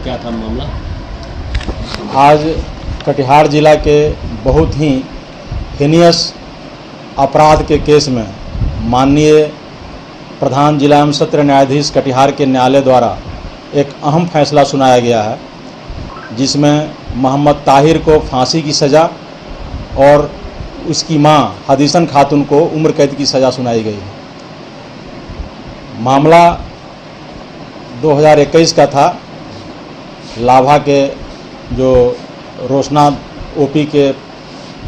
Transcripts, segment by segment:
क्या था मामला? आज कटिहार जिला के बहुत ही हीनियस अपराध के केस में माननीय प्रधान जिला एवं सत्र न्यायाधीश कटिहार के न्यायालय द्वारा एक अहम फैसला सुनाया गया है, जिसमें मोहम्मद ताहिर को फांसी की सज़ा और उसकी मां हदीसन खातून को उम्र कैद की सज़ा सुनाई गई है। मामला 2021 का था। लाभा के जो रोशना ओपी के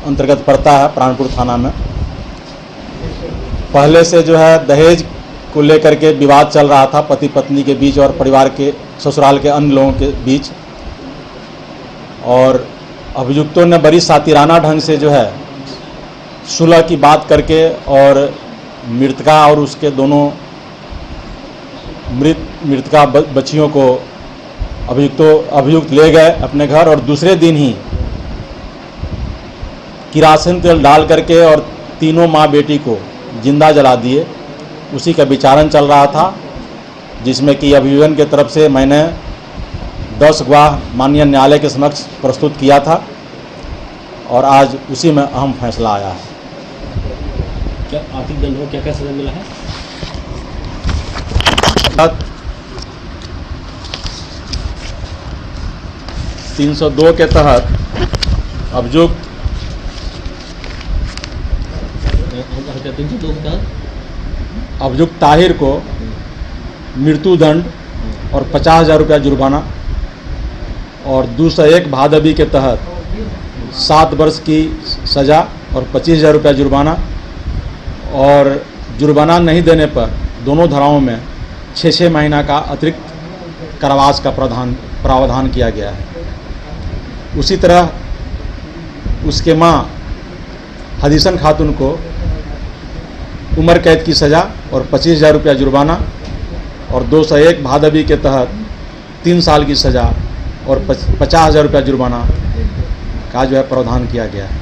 अंतर्गत पड़ता है, प्राणपुर थाना में। पहले से जो है दहेज को लेकर के विवाद चल रहा था पति पत्नी के बीच और परिवार के ससुराल के अन्य लोगों के बीच, और अभियुक्तों ने बड़ी सातिराना ढंग से जो है सुलह की बात करके और मृतका और उसके दोनों मृतका बच्चियों को अभियुक्त ले गए अपने घर, और दूसरे दिन ही किरासन तेल डाल करके और तीनों माँ बेटी को जिंदा जला दिए। उसी का विचारण चल रहा था, जिसमें कि अभियोजन के तरफ से मैंने 10 गवाह माननीय न्यायालय के समक्ष प्रस्तुत किया था, और आज उसी में अहम फैसला आया है। क्या आर्थिक दंड में क्या सजा मिला है? 302 के तहत अभियुक्त 302 के तहत अभियुक्त ताहिर को मृत्यु दंड और 50,000 रुपया जुर्माना, और 201 भादवी के तहत 7 वर्ष की सज़ा और 25,000 रुपया जुर्माना, और जुर्माना नहीं देने पर दोनों धाराओं में 6 महीना का अतिरिक्त कारावास का प्रावधान किया गया है। उसी तरह उसके मां हदीसन खातून को उम्र कैद की सज़ा और 25,000 रुपया जुर्माना, और 201 भादवी के तहत 3 साल की सज़ा और 50,000 रुपया जुर्माना का जो है प्रावधान किया गया है।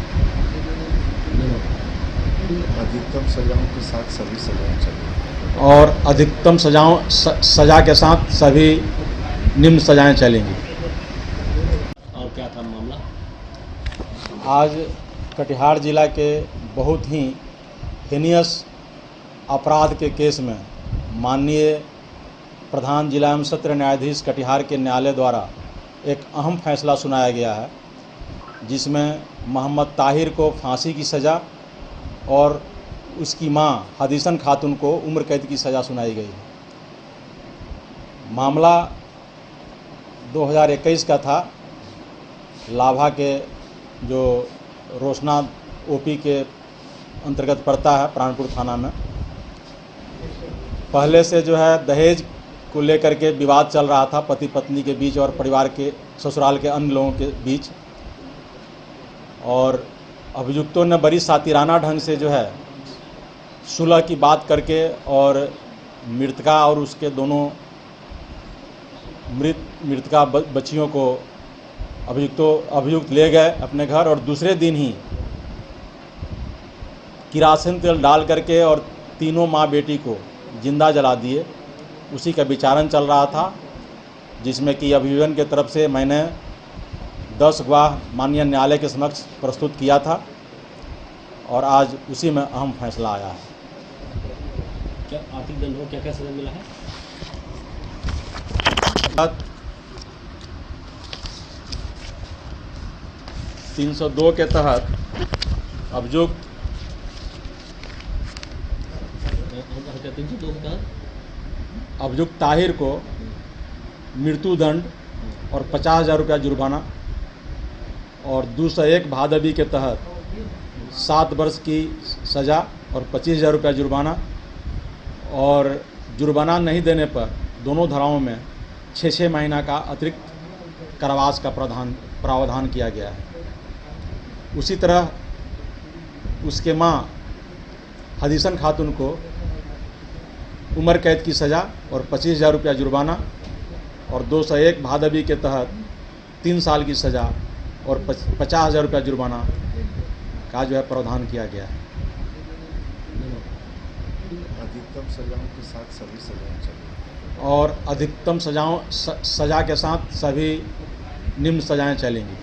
अधिकतम सजाओं के साथ सभी सजाएं चलेंगी, और अधिकतम सजा के साथ सभी निम्न सजाएं चलेंगी। और क्या था मामला? आज कटिहार जिला के बहुत ही हीनियस अपराध के केस में माननीय प्रधान जिला एवं सत्र न्यायाधीश कटिहार के न्यायालय द्वारा एक अहम फैसला सुनाया गया है, जिसमें मोहम्मद ताहिर को फांसी की सज़ा और उसकी मां हदीसन खातून को उम्र कैद की सज़ा सुनाई गई है। मामला 2021 का था। लाभा के जो रोशना ओपी के अंतर्गत पड़ता है, प्राणपुर थाना में। पहले से जो है दहेज को लेकर के विवाद चल रहा था पति पत्नी के बीच और परिवार के ससुराल के अन्य लोगों के बीच, और अभियुक्तों ने बड़ी सातिराना ढंग से जो है सुलह की बात करके और मृतका और उसके दोनों मृतका बच्चियों को अभियुक्त ले गए अपने घर, और दूसरे दिन ही किरासन तेल डाल करके और तीनों माँ बेटी को जिंदा जला दिए। उसी का विचारण चल रहा था, जिसमें कि अभियोजन के तरफ से मैंने 10 गवाह माननीय न्यायालय के समक्ष प्रस्तुत किया था, और आज उसी में अहम फैसला आया है। क्या आर्थिक दंड में क्या सजा मिला है? 302 के तहत अभियुक्त 302 के तहत अभियुक्त ताहिर को मृत्यु दंड और 50,000 रुपया जुर्माना, और 201 भादवी के तहत 7 वर्ष की सज़ा और 25,000 रुपया जुर्माना, और जुर्माना नहीं देने पर दोनों धाराओं में 6 महीना का अतिरिक्त कारावास का प्रावधान किया गया है। उसी तरह उसके मां हदीसन खातून को उम्र कैद की सज़ा और 25,000 रुपया जुर्माना, और 201 भादवी के तहत 3 साल की सज़ा और 50,000 रुपया जुर्माना का जो है प्रावधान किया गया है। अधिकतम सजाओं के साथ सभी सजाएं चलेंगी। और अधिकतम सज़ा के साथ सभी निम्न सज़ाएं चलेंगी।